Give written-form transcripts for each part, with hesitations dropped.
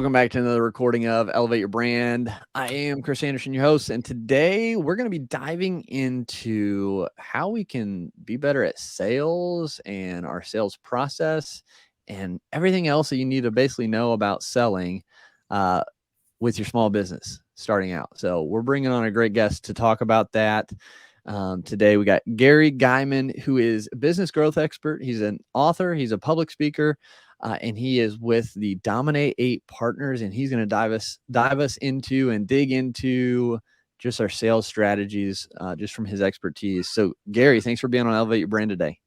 Welcome back to another recording of Elevate Your Brand. I am Chris Anderson, your host, and today we're going to be diving into how we can be better at sales and our sales process and everything else that you need to basically know about selling with your small business starting out. So we're bringing on a great guest to talk about that. Today we got Gary Geiman, who is a business growth expert. He's an author. He's a public speaker. And he is with the Dominate 8 Partners, and he's going to dive us into and dig into just our sales strategies, just from his expertise. So, Gary, thanks for being on Elevate Your Brand today.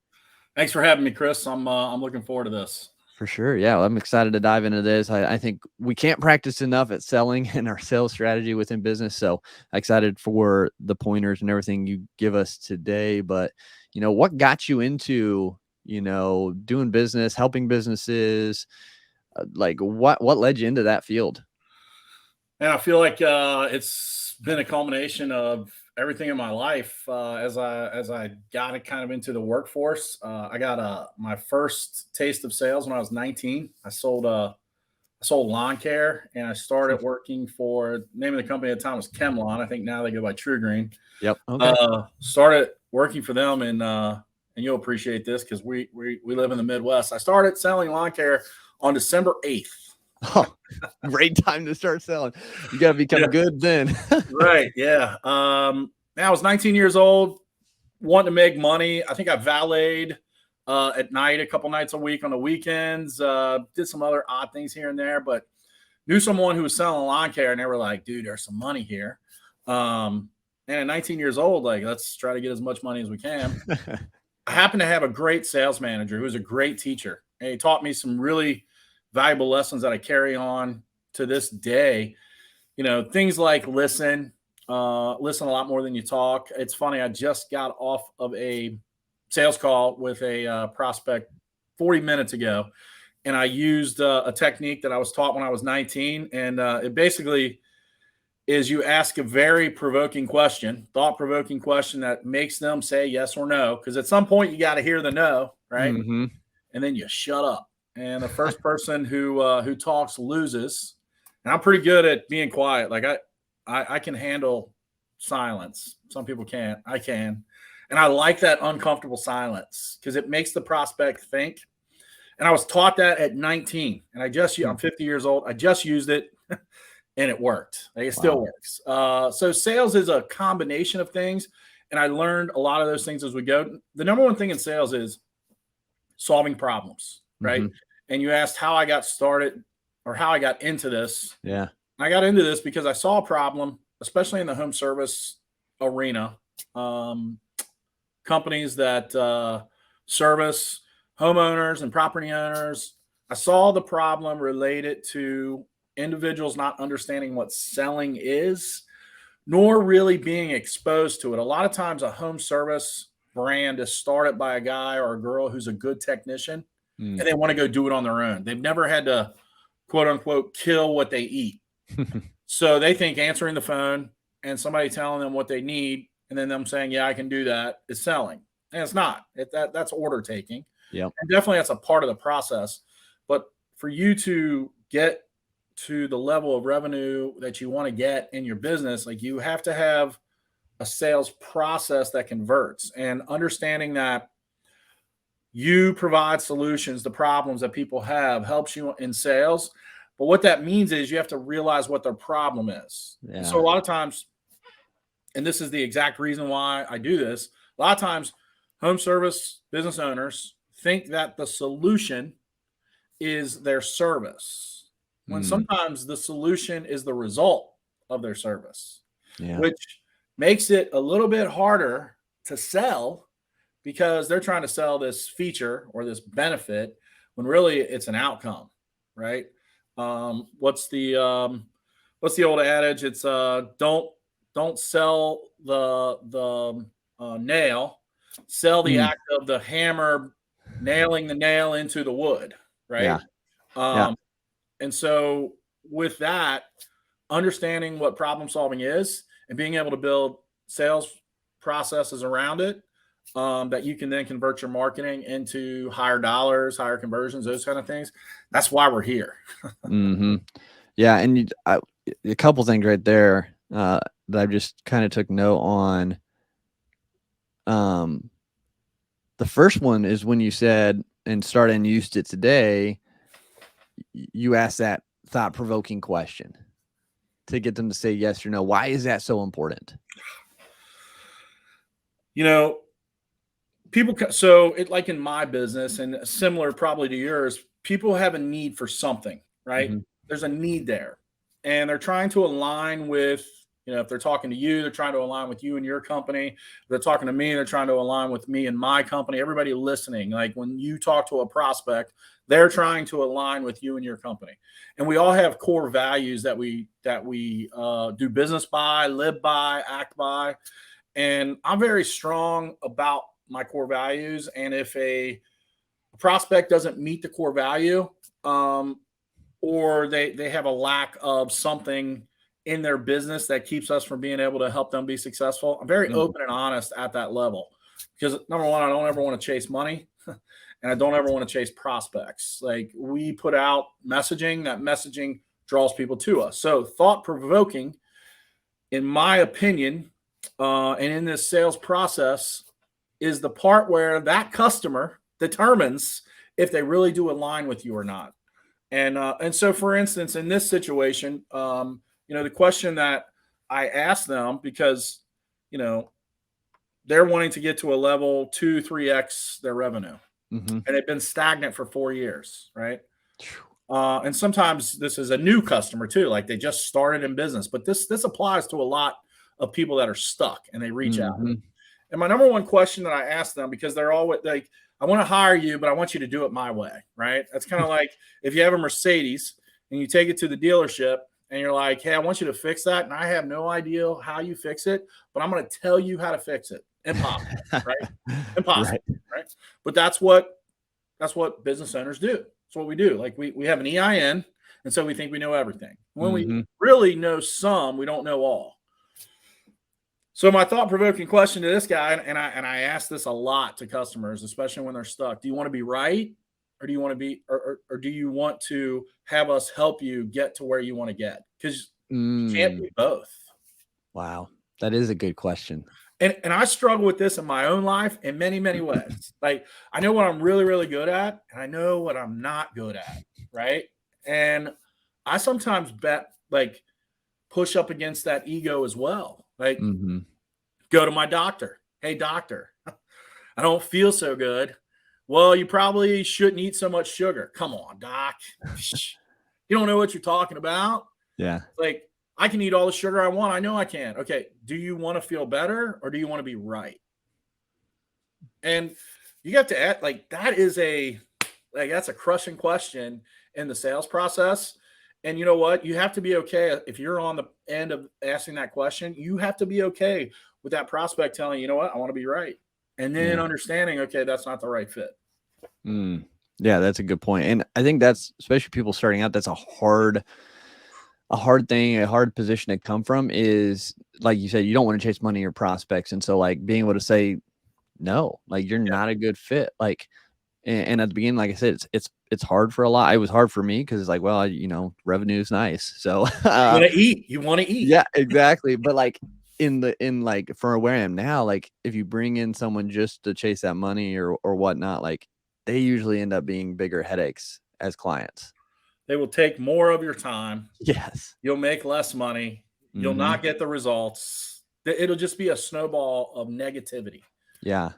Thanks for having me, Chris. I'm looking forward to this. For sure. Yeah, well, I'm excited to dive into this. I think we can't practice enough at selling and our sales strategy within business. So excited for the pointers and everything you give us today. But, what got you into doing business, helping businesses, like what led you into that field? And I feel like it's been a culmination of everything in my life. As I got it kind of into the workforce, I got my first taste of sales when I was 19. I sold lawn care, and I started working for, the name of the company at the time was ChemLawn. I think now they go by True Green. Yep. Okay. Started working for them, and you'll appreciate this because we live in the Midwest. I started selling lawn care on December 8th. Oh, great time to start selling. You got to become good then. Right. Yeah. I was 19 years old, wanting to make money. I think I valeted at night a couple nights a week on the weekends, did some other odd things here and there, but knew someone who was selling lawn care, and they were like, dude, there's some money here. And at 19 years old, like, let's try to get as much money as we can. I happened to have a great sales manager who was a great teacher, and he taught me some really valuable lessons that I carry on to this day. Things like listen a lot more than you talk. It's funny. I just got off of a sales call with a prospect 40 minutes ago, and I used a technique that I was taught when I was 19. And it basically is you ask a very thought-provoking question that makes them say yes or no. Because at some point you got to hear the no, right? Mm-hmm. And then you shut up. And the first person who talks loses. And I'm pretty good at being quiet. Like I can handle silence. Some people can't. I can. And I like that uncomfortable silence because it makes the prospect think. And I was taught that at 19. And I'm 50 years old. I just used it and it worked. Like, it still works. So sales is a combination of things. And I learned a lot of those things as we go. The number one thing in sales is solving problems. Right. Mm-hmm. And you asked how I got started or how I got into this. Yeah. I got into this because I saw a problem, especially in the home service arena. Companies that service homeowners and property owners. I saw the problem related to individuals not understanding what selling is, nor really being exposed to it. A lot of times a home service brand is started by a guy or a girl who's a good technician. And they want to go do it on their own. They've never had to, quote unquote, kill what they eat. So they think answering the phone and somebody telling them what they need and then them saying, yeah, I can do that, is selling. And it's not. That's order taking. Yep. And definitely that's a part of the process. But for you to get to the level of revenue that you want to get in your business, like, you have to have a sales process that converts, and understanding that you provide solutions to problems that people have helps you in sales. But what that means is you have to realize what their problem is. Yeah. So a lot of times, and this is the exact reason why I do this, a lot of times home service business owners think that the solution is their service, when sometimes the solution is the result of their service, which makes it a little bit harder to sell, because they're trying to sell this feature or this benefit when really it's an outcome, right? What's the old adage? It's don't sell the nail, sell the act of the hammer nailing the nail into the wood, right? And so with that, understanding what problem solving is and being able to build sales processes around it, that you can then convert your marketing into higher dollars, higher conversions, those kind of things. That's why we're here. Yeah, and a couple things right there that I just kind of took note on. Um, the first one is when you said and started and used it today. You asked that thought-provoking question to get them to say yes or no. Why is that so important? You know, people, so it, like in my business and similar probably to yours, people have a need for something, right? Mm-hmm. There's a need there, and they're trying to align with, if they're talking to you, they're trying to align with you and your company. If they're talking to me, they're trying to align with me and my company. Everybody listening, like when you talk to a prospect, they're trying to align with you and your company. And we all have core values that we do business by, live by, act by. And I'm very strong about my core values. And if a prospect doesn't meet the core value, or they have a lack of something in their business that keeps us from being able to help them be successful, I'm very Mm-hmm. open and honest at that level. Because number one, I don't ever want to chase money. And I don't ever want to chase prospects. Like, we put out messaging, that messaging draws people to us. So thought provoking, in my opinion, and in this sales process, is the part where that customer determines if they really do align with you or not. And so, for instance, in this situation, the question that I asked them, because you know they're wanting to get to a level 2, 3x their revenue, Mm-hmm. and they've been stagnant for 4 years, right? And sometimes this is a new customer too, like they just started in business. But this applies to a lot of people that are stuck and they reach out. Mm-hmm. And my number one question that I ask them, because they're always like, I want to hire you, but I want you to do it my way, right? That's kind of like if you have a Mercedes and you take it to the dealership and you're like, hey, I want you to fix that. And I have no idea how you fix it, but I'm going to tell you how to fix it. Impossible, right? Impossible, Right. right? But that's what business owners do. That's what we do. Like we have an EIN, and so we think we know everything. When we Mm-hmm. really know some, we don't know all. So my thought-provoking question to this guy, and I ask this a lot to customers, especially when they're stuck: do you want to be right, or do you want to be, or do you want to have us help you get to where you want to get? Because you can't be both. Wow, that is a good question. And I struggle with this in my own life in many, many ways. Like, I know what I'm really, really good at, and I know what I'm not good at, right? And I sometimes push up against that ego as well. Like, Mm-hmm. go to my doctor. Hey, doctor, I don't feel so good. Well, you probably shouldn't eat so much sugar. Come on, doc. You don't know what you're talking about. Yeah. Like, I can eat all the sugar I want. I know I can. Okay. Do you want to feel better or do you want to be right? And you have to act like that's a crushing question in the sales process. And you know what? You have to be okay if you're on the end of asking that question. You have to be okay with that prospect telling you know what, I want to be right, and then Yeah. understanding, okay, that's not the right fit. Mm. Yeah, that's a good point. And I think that's, especially people starting out, that's a hard thing, a hard position to come from is, like you said, you don't want to chase money or prospects. And so like being able to say, no, like you're Yeah, not a good fit. Like, and at the beginning, like I said, it's hard for a lot. It was hard for me because it's like, well, revenue is nice. So, you want to eat. You want to eat. yeah, exactly. But like in like for where I am now, like if you bring in someone just to chase that money or whatnot, like they usually end up being bigger headaches as clients. They will take more of your time. Yes. You'll make less money. You'll Mm-hmm. not get the results. It'll just be a snowball of negativity. Yeah.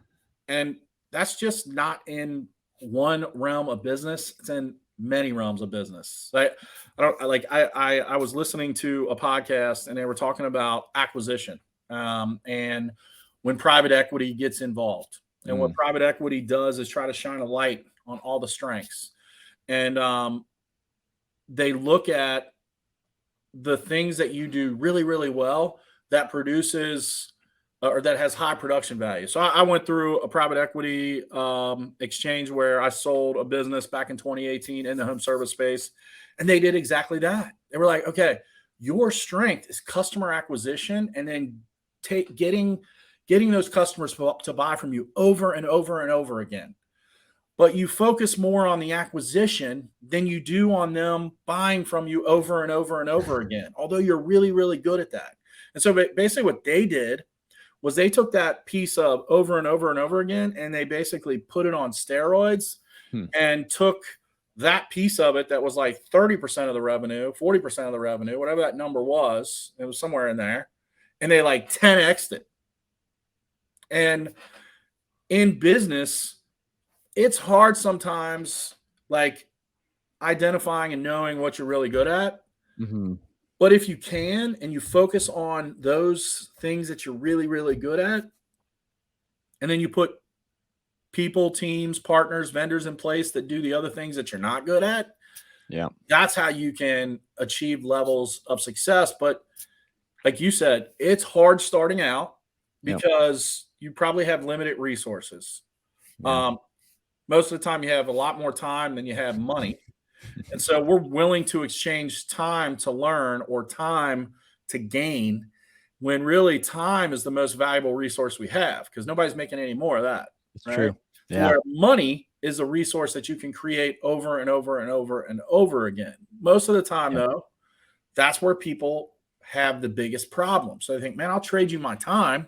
And that's just not in one realm of business. It's in many realms of business. I was listening to a podcast and they were talking about acquisition, and when private equity gets involved. And what Mm. private equity does is try to shine a light on all the strengths. And they look at the things that you do really, really well that produces or that has high production value. So I went through a private equity exchange where I sold a business back in 2018 in the home service space, and they did exactly that. They were like, okay, your strength is customer acquisition, and then getting those customers to buy from you over and over and over again. but you focus more on the acquisition than you do on them buying from you over and over and over again, although you're really, really good at that. And so basically what they did was they took that piece of over and over and over again, and they basically put it on steroids and took that piece of it that was like 30% of the revenue, 40% of the revenue, whatever that number was, it was somewhere in there, and they like 10x'd it. And in business, it's hard sometimes, like identifying and knowing what you're really good at. But if you can, and you focus on those things that you're really, really good at, and then you put people, teams, partners, vendors in place that do the other things that you're not good at, that's how you can achieve levels of success. But like you said, it's hard starting out because you probably have limited resources. Most of the time you have a lot more time than you have money. And so we're willing to exchange time to learn or time to gain, when really time is the most valuable resource we have, because nobody's making any more of that. It's true. Yeah. Where money is a resource that you can create over and over and over and over again. Most of the time, though, that's where people have the biggest problem. So they think, man, I'll trade you my time,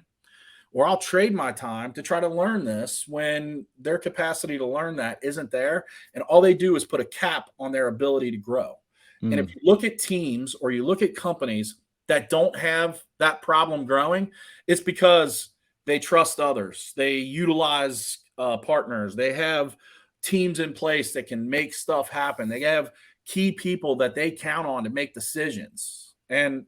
or I'll trade my time to try to learn this, when their capacity to learn that isn't there. And all they do is put a cap on their ability to grow. And if you look at teams or you look at companies that don't have that problem growing, it's because they trust others. They utilize partners. They have teams in place that can make stuff happen. They have key people that they count on to make decisions. And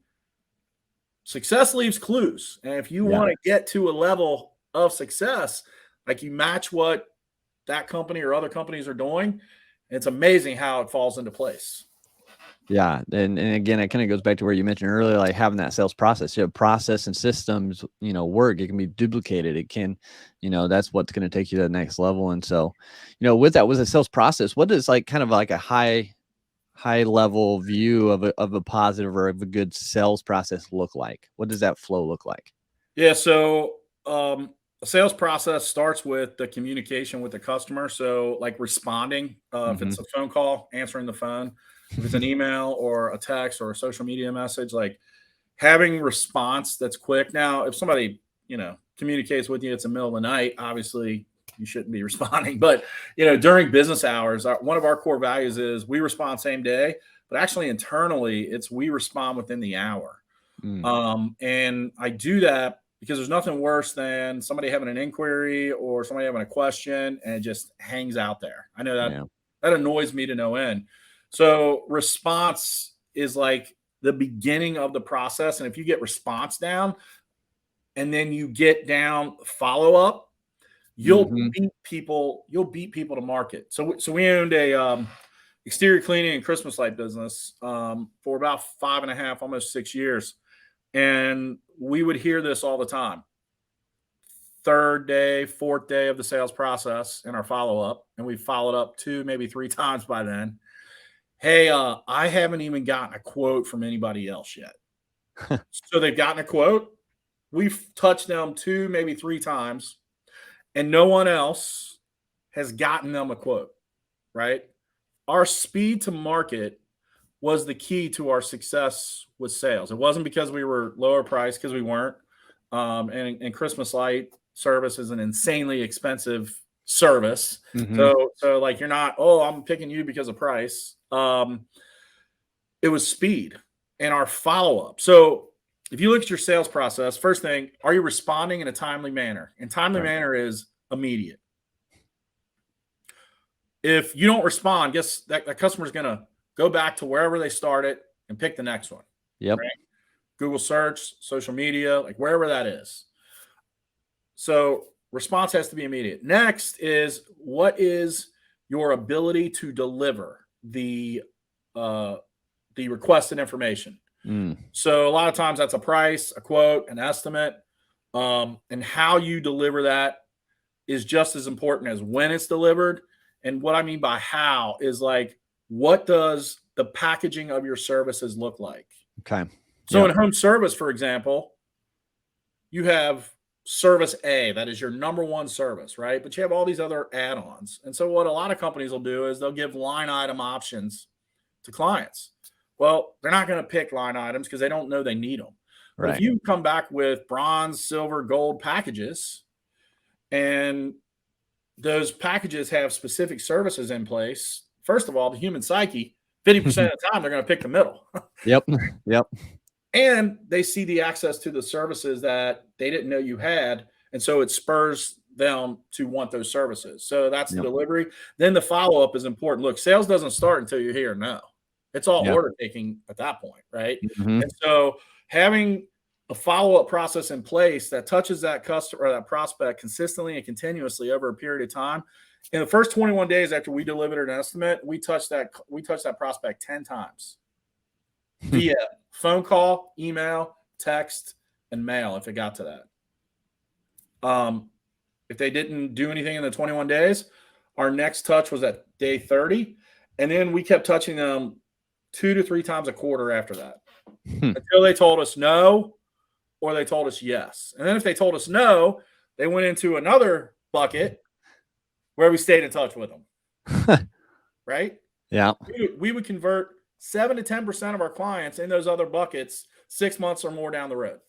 success leaves clues. And if you want to get to a level of success, like you match what that company or other companies are doing, it's amazing how it falls into place. Yeah. And again, it kind of goes back to where you mentioned earlier, like having that sales process, process and systems, work. It can be duplicated. It can, that's what's going to take you to the next level. And so, with a sales process, what is like kind of like a high level view of a positive or of a good sales process look like? What does that flow look like? Yeah. So, a sales process starts with the communication with the customer. So like responding, if it's a phone call, answering the phone, if it's an email or a text or a social media message, like having response that's quick. Now, if somebody, communicates with you, it's the middle of the night, obviously you shouldn't be responding. But, during business hours, one of our core values is we respond same day, but actually internally it's we respond within the hour. And I do that because there's nothing worse than somebody having an inquiry or somebody having a question and it just hangs out there. I know that annoys me to no end. So response is like the beginning of the process. And if you get response down and then you get down follow up, you'll beat people to market. So we owned a exterior cleaning and Christmas light business for about 5.5, almost 6 years. And we would hear this all the time. Third day, fourth day of the sales process in our follow-up, and we followed up 2, maybe 3 times by then. Hey, I haven't even gotten a quote from anybody else yet. So they've gotten a quote. We've touched them 2, maybe 3 times, and no one else has gotten them a quote, right? Our speed to market was the key to our success with sales. It wasn't because we were lower priced, because we weren't. And Christmas light service is an insanely expensive service. So like you're not, I'm picking you because of price. It was speed and our follow-up. So if you look at your sales process, first thing, are you responding in a timely manner? And timely manner is immediate. If you don't respond, guess that customer's going to go back to wherever they started and pick the next one. Yep. Right? Google search, social media, like wherever that is. So response has to be immediate. Next is, what is your ability to deliver the requested information? So a lot of times that's a price, a quote, an estimate, and how you deliver that is just as important as when it's delivered. And what I mean by how is like, what does the packaging of your services look like? Okay. So in home service, for example, you have service A, that is your number one service, right? But you have all these other add-ons. And so what a lot of companies will do is they'll give line item options to clients. Well, they're not going to pick line items because they don't know they need them. But if you come back with bronze, silver, gold packages, and those packages have specific services in place, first of all, the human psyche, 50% of the time, they're going to pick the middle. Yep. And they see the access to the services that they didn't know you had. And so it spurs them to want those services. So that's the delivery. Then the follow-up is important. Look, sales doesn't start until you're here. No, it's all order taking at that point, right? And so having a follow-up process in place that touches that customer or that prospect consistently and continuously over a period of time. In the first 21 days after we delivered an estimate, we touched that prospect 10 times via phone call, email, text, and mail if it got to that. If they didn't do anything in the 21 days, our next touch was at day 30. And then we kept touching them 2 to 3 times a quarter after that until they told us no or they told us yes. And then if they told us no, they went into another bucket where we stayed in touch with them. Right? Yeah. We would convert 7 to 10% of our clients in those other buckets 6 months or more down the road.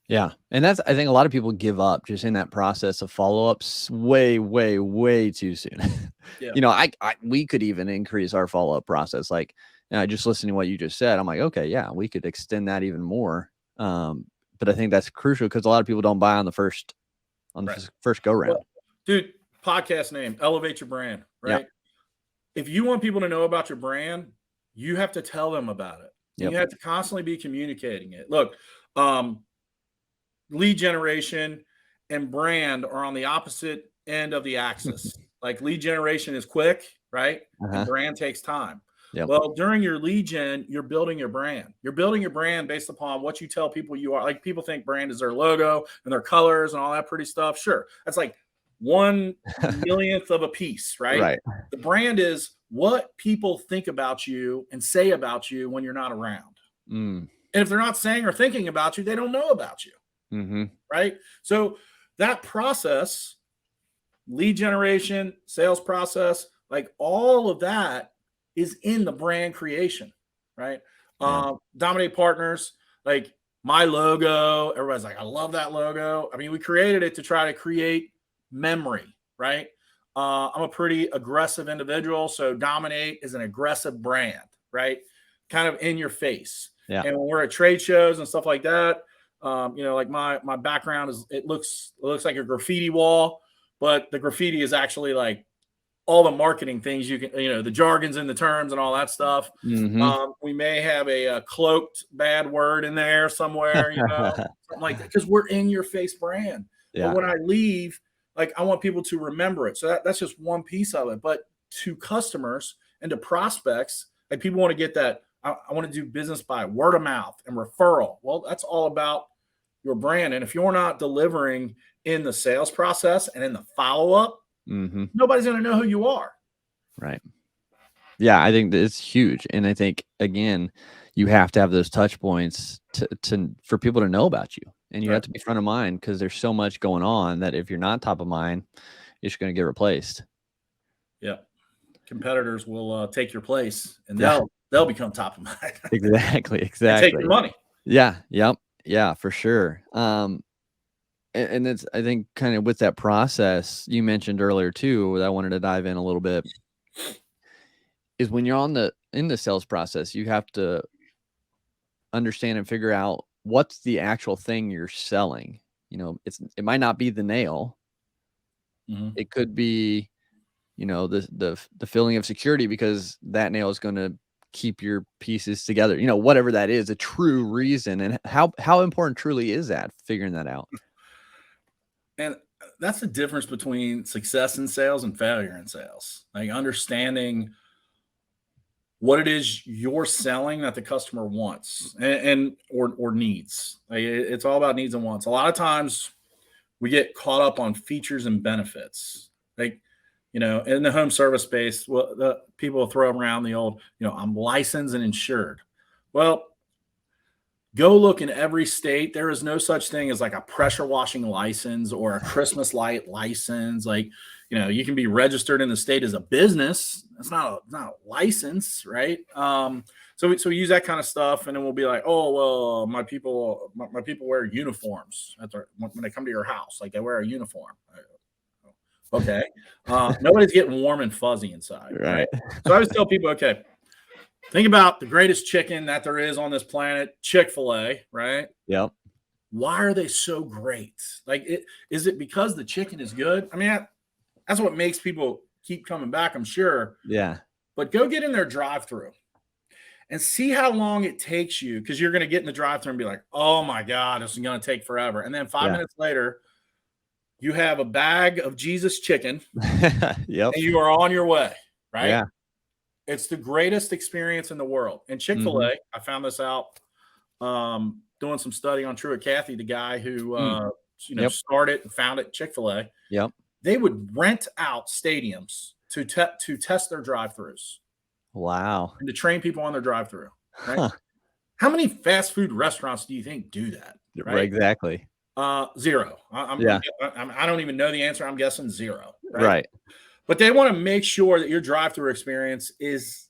Yeah. And I think a lot of people give up just in that process of follow-ups way, way, way too soon. We could even increase our follow-up process. Like, just listening to what you just said, I'm like, okay, yeah, we could extend that even more. But I think that's crucial because a lot of people don't buy on the first go round. Well, dude, podcast name, Elevate Your Brand, right? Yep. If you want people to know about your brand, you have to tell them about it. Yep. You have to constantly be communicating it. Look, lead generation and brand are on the opposite end of the axis. Like lead generation is quick, right? And brand takes time. Yep. Well, during your lead gen, you're building your brand. You're building your brand based upon what you tell people you are. Like people think brand is their logo and their colors and all that pretty stuff. Sure. That's like 1/1,000,000th of a piece, right? The brand is what people think about you and say about you when you're not around. And if they're not saying or thinking about you, they don't know about you. Right? So that process, lead generation, sales process, like all of that is in the brand creation, right? Dominate Partners, like my logo, everybody's like, I love that logo. I mean, we created it to try to create memory, right? I'm a pretty aggressive individual, so Dominate is an aggressive brand, right? Kind of in your face. Yeah. And when we're at trade shows and stuff like that, like my background is it looks like a graffiti wall, but the graffiti is actually like all the marketing things you can, the jargons and the terms and all that stuff. We may have a cloaked bad word in there somewhere, something like that, because we're in your face brand. Yeah. But when I leave, like I want people to remember it. So that's just one piece of it. But to customers and to prospects, like people want to get that. I want to do business by word of mouth and referral. Well, that's all about your brand. And if you're not delivering in the sales process and in the follow-up, nobody's going to know who you are. Right. Yeah, I think that it's huge. And I think, again, you have to have those touch points for people to know about you. And you have to be front of mind because there's so much going on that if you're not top of mind, you're just going to get replaced. Yeah. Competitors will take your place and they'll become top of mind. Exactly. And take your money. Yeah. Yep. Yeah, for sure. And it's, I think, kind of with that process you mentioned earlier too, that I wanted to dive in a little bit, is when you're in the sales process, you have to understand and figure out what's the actual thing you're selling. It might not be the nail. It could be, the feeling of security because that nail is going to keep your pieces together. Whatever that is, a true reason. And how important truly is that, figuring that out? And that's the difference between success in sales and failure in sales. Like understanding what it is you're selling that the customer wants or needs. Like it's all about needs and wants. A lot of times we get caught up on features and benefits. Like, in the home service space, the people throw around the old, I'm licensed and insured. Well, Go look in every state. There is no such thing as like a pressure washing license or a Christmas light license. Like, you can be registered in the state as a business. It's not a license, right? So we use that kind of stuff, and then we'll be like, oh well, my people wear uniforms when they come to your house, like they wear a uniform. Okay, nobody's getting warm and fuzzy inside, right? So I always tell people, okay, think about the greatest chicken that there is on this planet, Chick-fil-A, right? Yep. Why are they so great? Like, is it because the chicken is good? I mean, that's what makes people keep coming back, I'm sure. Yeah. But go get in their drive-through and see how long it takes you, because you're going to get in the drive-through and be like, oh my God, this is going to take forever. And then 5 minutes later, you have a bag of Jesus chicken. Yep. And you are on your way, right? Yeah. It's the greatest experience in the world. And Chick-fil-A, I found this out doing some study on Truett Cathy, the guy who started and founded Chick-fil-A. Yep. They would rent out stadiums to test their drive-thrus. Wow. And to train people on their drive-thru. Right? Huh. How many fast food restaurants do you think do that? Right? Exactly. Zero. I don't even know the answer. I'm guessing zero. Right. But they want to make sure that your drive-thru experience is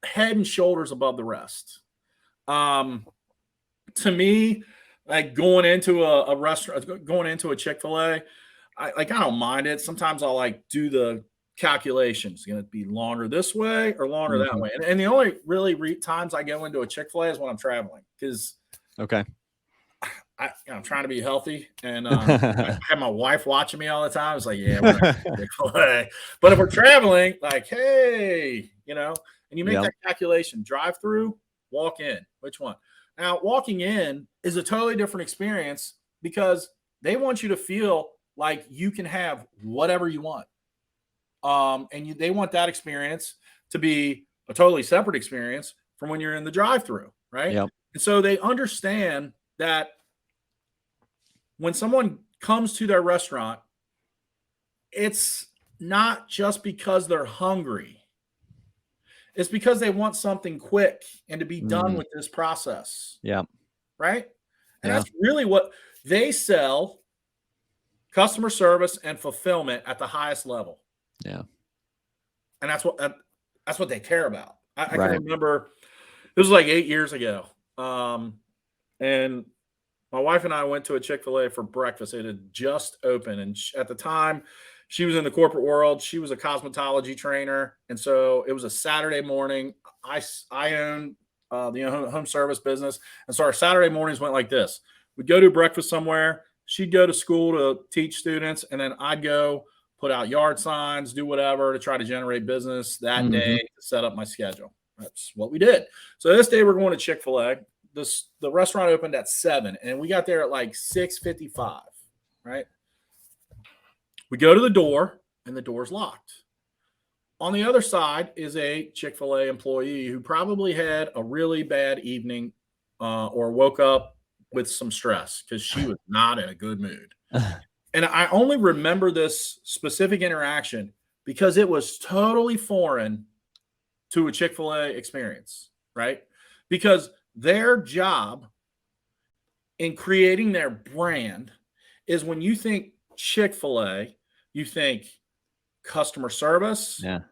head and shoulders above the rest. To me, like going into a restaurant, going into a Chick-fil-A, I don't mind it. Sometimes I'll like do the calculations. It's going to be longer this way or longer that way. And the only really times I go into a Chick-fil-A is when I'm traveling, because I'm trying to be healthy, and I have my wife watching me all the time. It's like, yeah, we're not Chick-fil-A. But if we're traveling, like, hey, and you make that calculation, drive through, walk in, which one? Now, walking in is a totally different experience, because they want you to feel like you can have whatever you want. And they want that experience to be a totally separate experience from when you're in the drive-through, right? Yep. And so they understand that when someone comes to their restaurant, it's not just because they're hungry. It's because they want something quick and to be done with this process. Yeah. Right? And that's really what they sell: customer service and fulfillment at the highest level. Yeah. And that's what they care about. I can remember, it was like 8 years ago. And my wife and I went to a Chick-fil-A for breakfast. It had just opened. And at the time, she was in the corporate world. She was a cosmetology trainer. And so it was a Saturday morning. I own the home service business. And so our Saturday mornings went like this. We'd go to breakfast somewhere. She'd go to school to teach students. And then I'd go put out yard signs, do whatever to try to generate business that day to set up my schedule. That's what we did. So this day we're going to Chick-fil-A. The restaurant opened at 7, and we got there at like 6:55, right? We go to the door, and the door's locked. On the other side is a Chick-fil-A employee who probably had a really bad evening or woke up with some stress, because she was not in a good mood. And I only remember this specific interaction because it was totally foreign to a Chick-fil-A experience, right? Because their job in creating their brand is, when you think Chick-fil-A, you think customer service, an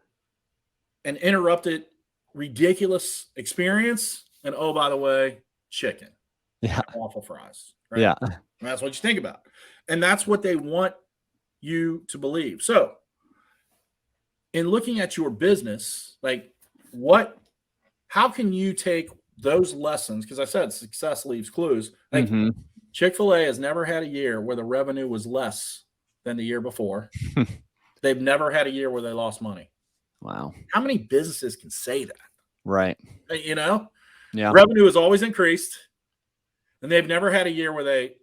interrupted, ridiculous experience, and oh, by the way, chicken, waffle fries, right? Yeah, and that's what you think about, and that's what they want you to believe. So, in looking at your business, like how can you take those lessons? Because I said success leaves clues. Like Chick-fil-A has never had a year where the revenue was less than the year before. They've never had a year where they lost money. Wow. How many businesses can say that? Right. Revenue has always increased, and they've never had a year where they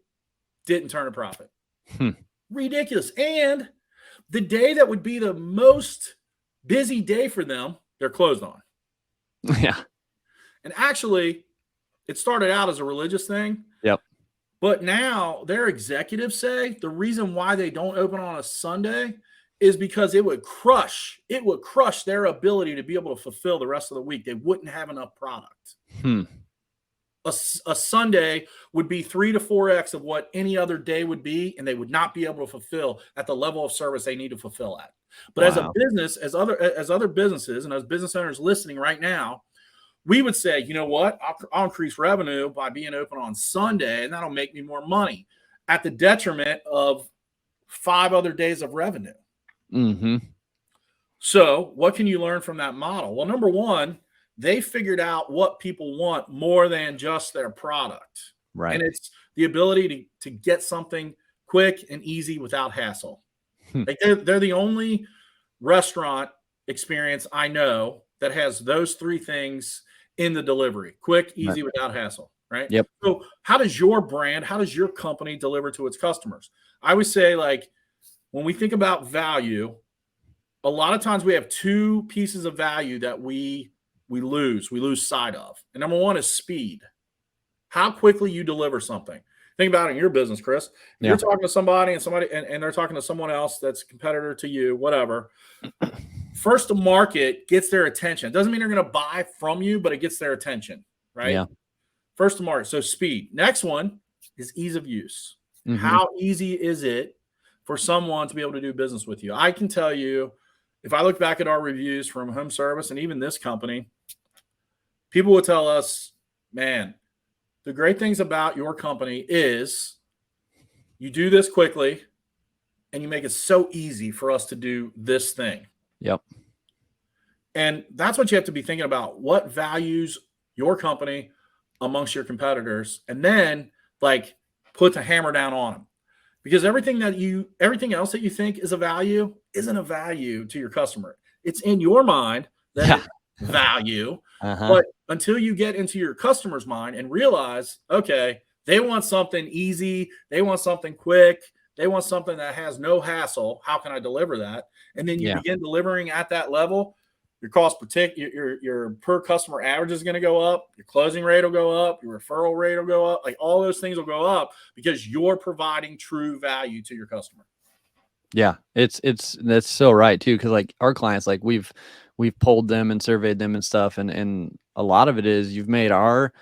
didn't turn a profit. Ridiculous. And the day that would be the most busy day for them, they're closed on. Yeah. And actually, it started out as a religious thing. Yep. But now their executives say the reason why they don't open on a Sunday is because it would crush their ability to be able to fulfill the rest of the week. They wouldn't have enough product. a Sunday would be 3 to 4x of what any other day would be, and they would not be able to fulfill at the level of service they need to fulfill at. But as a Wow. business, as other businesses and as business owners listening right now, we would say, you know what, I'll increase revenue by being open on Sunday, and that'll make me more money at the detriment of 5 other days of revenue. Mm-hmm. So what can you learn from that model? Well, number one, they figured out what people want more than just their product. Right. And it's the ability to get something quick and easy without hassle. Like they're the only restaurant experience I know that has those 3 things in the delivery: quick, easy, without hassle. Right. Yep. So how does your brand, how does your company deliver to its customers? I would say, like, when we think about value, a lot of times we have 2 pieces of value that we lose sight of. And number one is speed. How quickly you deliver something. Think about it in your business, Chris. If you're talking to somebody and they're talking to someone else that's a competitor to you, whatever. First to market gets their attention. It doesn't mean they're going to buy from you, but it gets their attention, right? Yeah. First to market. So speed. Next one is ease of use. Mm-hmm. How easy is it for someone to be able to do business with you? I can tell you, if I look back at our reviews from home service and even this company, people will tell us, man, the great things about your company is you do this quickly and you make it so easy for us to do this thing. Yep. And that's what you have to be thinking about. What values your company amongst your competitors, and then, like, put the hammer down on them. Because everything else that you think is a value isn't a value to your customer. It's in your mind that it's value. But until you get into your customer's mind and realize, okay, they want something easy, they want something quick, they want something that has no hassle. How can I deliver that? And then you begin delivering at that level. Your cost your per customer average is going to go up. Your closing rate will go up. Your referral rate will go up. Like, all those things will go up because you're providing true value to your customer. Yeah, that's so right too. Because, like, our clients, like, we've polled them and surveyed them and stuff, and a lot of it is you've made our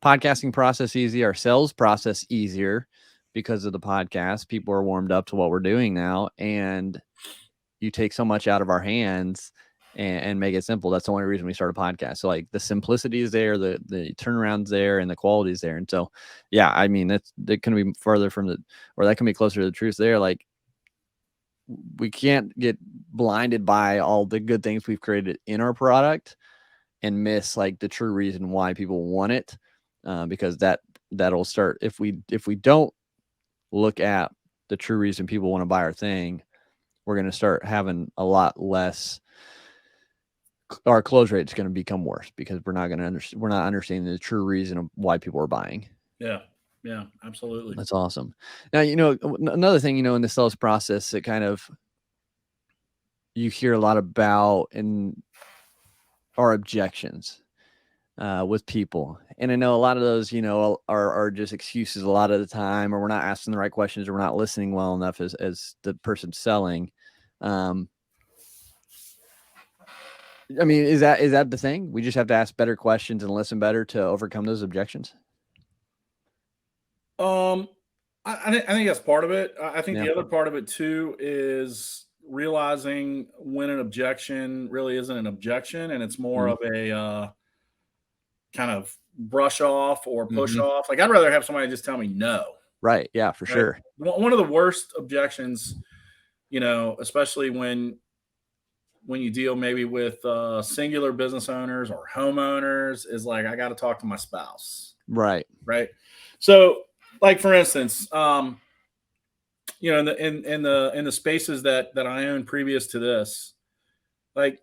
podcasting process easy, our sales process easier because of the podcast. People are warmed up to what we're doing now, and you take so much out of our hands and make it simple. That's the only reason we start a podcast. So, like, the simplicity is there, the turnaround's there, and the quality is there. And so, yeah, I mean, that can be further from that can be closer to the truth there. Like, we can't get blinded by all the good things we've created in our product and miss, like, the true reason why people want it. Because that'll start, if we don't look at the true reason people want to buy our thing, we're going to start having a lot less. Our close rate is going to become worse because we're not understanding the true reason of why people are buying. Yeah, absolutely. That's awesome. Now, another thing, in the sales process that kind of you hear a lot about and are objections with people. And I know a lot of those, are just excuses a lot of the time, or we're not asking the right questions, or we're not listening well enough as the person selling. I mean, is that the thing? We just have to ask better questions and listen better to overcome those objections? I think that's part of it. I think the other part of it too is realizing when an objection really isn't an objection, and it's more of a kind of brush off or push off. Like, I'd rather have somebody just tell me no. Right. Yeah, for sure. One of the worst objections, especially when you deal maybe with singular business owners or homeowners, is like, I got to talk to my spouse. Right. So, like, for instance, in the spaces that I owned previous to this, like,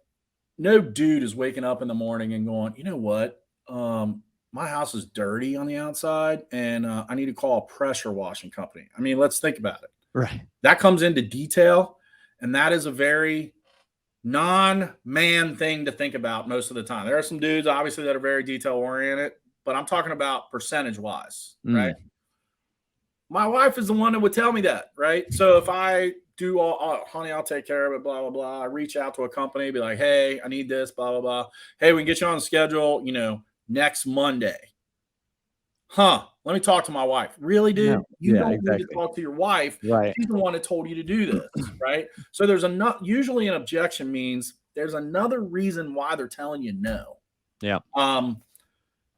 no dude is waking up in the morning and going, you know what, my house is dirty on the outside, and I need to call a pressure washing company. I mean, let's think about it. Right. That comes into detail, and that is a very non-man thing to think about most of the time. There are some dudes, obviously, that are very detail-oriented, but I'm talking about percentage-wise, right? My wife is the one that would tell me that, right? So if I do honey, I'll take care of it, blah, blah, blah. I reach out to a company, be like, hey, I need this, blah, blah, blah. Hey, we can get you on the schedule, next Monday. let me talk to my wife. Really, dude? No. You Yeah, don't need to exactly. talk to your wife. Right. She's the one that told you to do this, right? So there's usually an objection means there's another reason why they're telling you no. Yeah.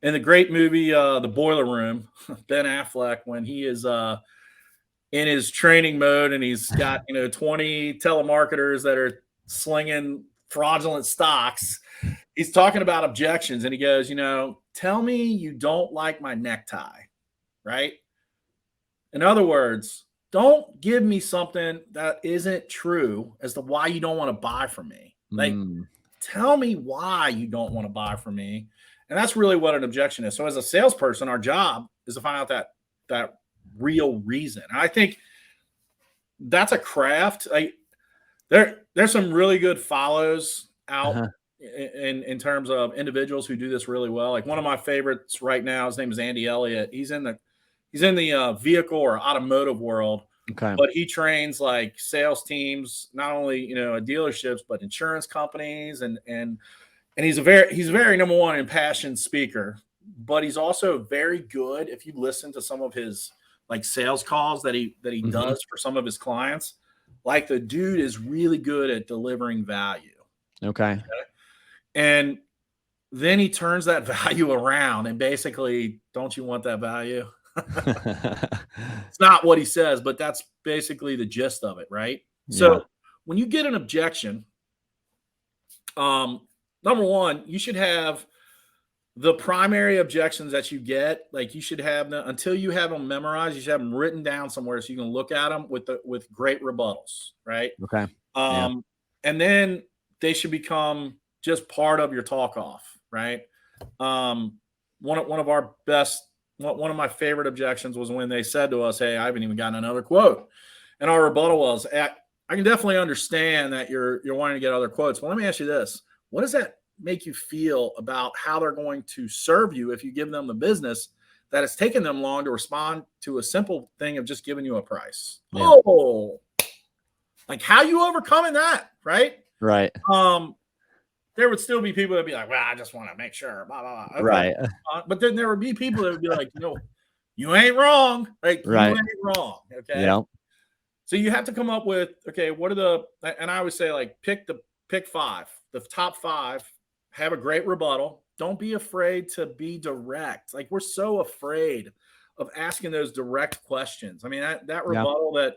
In the great movie, The Boiler Room, Ben Affleck, when he is in his training mode and he's got 20 telemarketers that are slinging fraudulent stocks, he's talking about objections and he goes, tell me you don't like my necktie, right? In other words, don't give me something that isn't true as to why you don't want to buy from me. Like, Mm. tell me why you don't want to buy from me. And that's really what an objection is. So as a salesperson, our job is to find out that real reason. And I think that's a craft. There's some really good follows out Uh-huh. in terms of individuals who do this really well. Like one of my favorites right now, his name is Andy Elliott. He's in the vehicle or automotive world, Okay. but he trains like sales teams, not only at dealerships, but insurance companies, and he's very number one impassioned speaker. But he's also very good. If you listen to some of his like sales calls that he Mhm. does for some of his clients, like the dude is really good at delivering value. Okay. And then he turns that value around and basically, don't you want that value? It's not what he says, but that's basically the gist of it, right? Yeah. So when you get an objection, number one, you should have the primary objections that you get. Like you should have them until you have them memorized. You should have them written down somewhere so you can look at them with great rebuttals, right? Okay. Yeah. And then they should become just part of your talk off, right? One of my favorite objections was when they said to us, "Hey, I haven't even gotten another quote," and our rebuttal was, "I can definitely understand that you're wanting to get other quotes, but let me ask you this: what does that make you feel about how they're going to serve you if you give them the business that it's taken them long to respond to a simple thing of just giving you a price?" Yeah. Oh, like how you overcoming that, right? Right. There would still be people that'd be like, "Well, I just want to make sure." Blah blah blah. Okay, Right. but then there would be people that would be like, you ain't wrong. Like you Right. ain't wrong. Okay. Yeah. So you have to come up with, okay, what are and I always say like pick five, the top five, have a great rebuttal. Don't be afraid to be direct. Like we're so afraid of asking those direct questions. I mean, that Yeah. rebuttal that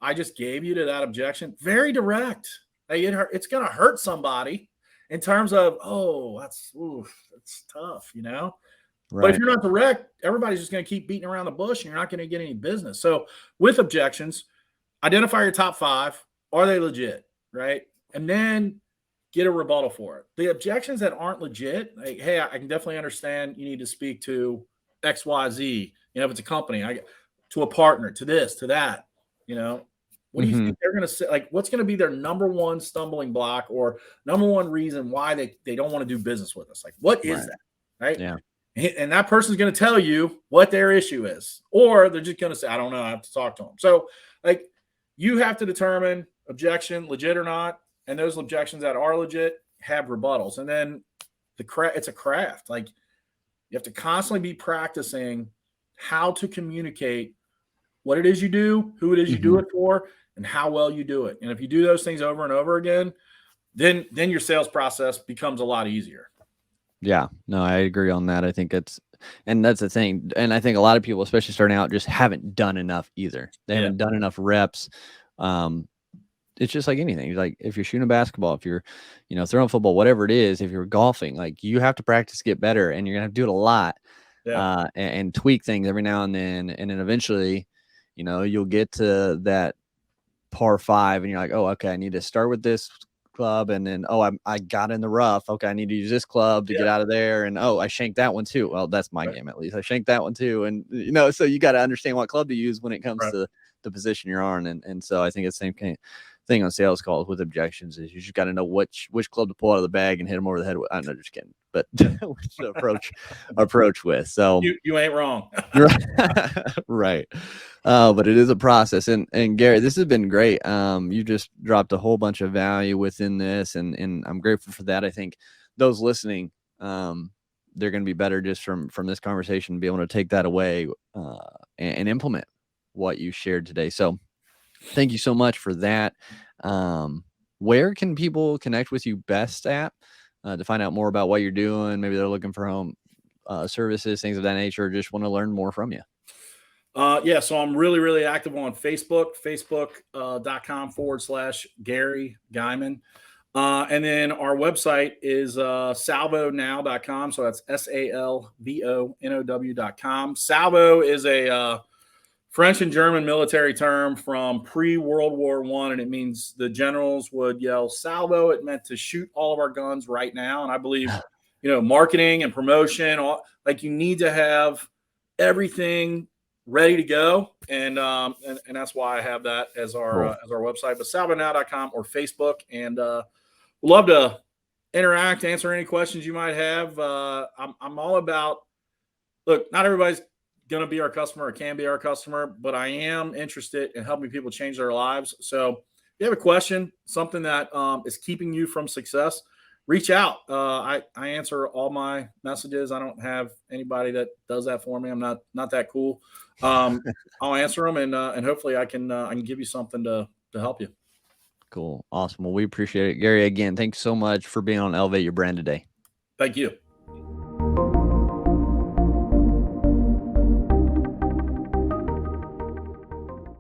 I just gave you to that objection, very direct. Like it's going to hurt somebody in terms of, oh, that's tough, But if Right. you're not direct, everybody's just going to keep beating around the bush and you're not going to get any business. So with objections, identify your top five. Are they legit? Right. And then get a rebuttal for it. The objections that aren't legit, like, hey, I can definitely understand you need to speak to XYZ. If it's a company, to a partner, to this, to that, what do you Mhm. think they're going to say? Like, what's going to be their number one stumbling block or number one reason why they don't want to do business with us? Like, what is Right. that? Right. Yeah. And that person's going to tell you what their issue is, or they're just going to say, I don't know, I have to talk to them. So, like, you have to determine objection, legit or not. And those objections that are legit have rebuttals. And then it's a craft. Like, you have to constantly be practicing how to communicate what it is you do, who it is you do Mhm. it for, and how well you do it. And if you do those things over and over again, then your sales process becomes a lot easier. Yeah. No, I agree on that. I think and that's the thing. And I think a lot of people, especially starting out, just haven't done enough either. They Yeah. haven't done enough reps. It's just like anything. Like if you're shooting a basketball, if you're, throwing football, whatever it is, if you're golfing, like you have to practice, get better, and you're gonna have to do it a lot, Yeah. and tweak things every now and then eventually, you'll get to that par five, and you're like, oh, okay, I need to start with this club, and then I got in the rough. Okay, I need to use this club to get Yeah. out of there, and I shanked that one too. Well, that's my Right. game at least. I shanked that one too, and so you got to understand what club to use when it comes Right. to the position you're on, and so I think it's the same kind of thing on sales calls with objections is you just got to know which club to pull out of the bag and hit them over the head with. I'm not just kidding, but which to approach with. So You ain't wrong. right. But it is a process. And Gary, this has been great. You just dropped a whole bunch of value within this, and I'm grateful for that. I think those listening, they're going to be better just from this conversation, be able to take that away and implement what you shared today. So thank you so much for that. Where can people connect with you best at to find out more about what you're doing? Maybe they're looking for home services, things of that nature, or just want to learn more from you. Yeah, so I'm really, really active on Facebook, facebook.com/Gary Geiman. And then our website is salvonow.com. So that's SALVONOW.com. Salvo is a French and German military term from pre-World War I, and it means the generals would yell salvo. It meant to shoot all of our guns right now. And I believe, marketing and promotion, like you need to have everything ready to go, and that's why I have that as our website. But salvonow.com or Facebook, and we'd love to interact, answer any questions you might have. I'm all about, look, not everybody's going to be our customer or can be our customer, but I am interested in helping people change their lives. So if you have a question, something that is keeping you from success, reach out. I answer all my messages. I don't have anybody that does that for me. I'm not that cool. I'll answer them, and hopefully I can give you something to help you. Cool. Awesome. Well, we appreciate it. Gary, again, thanks so much for being on Elevate Your Brand today. Thank you.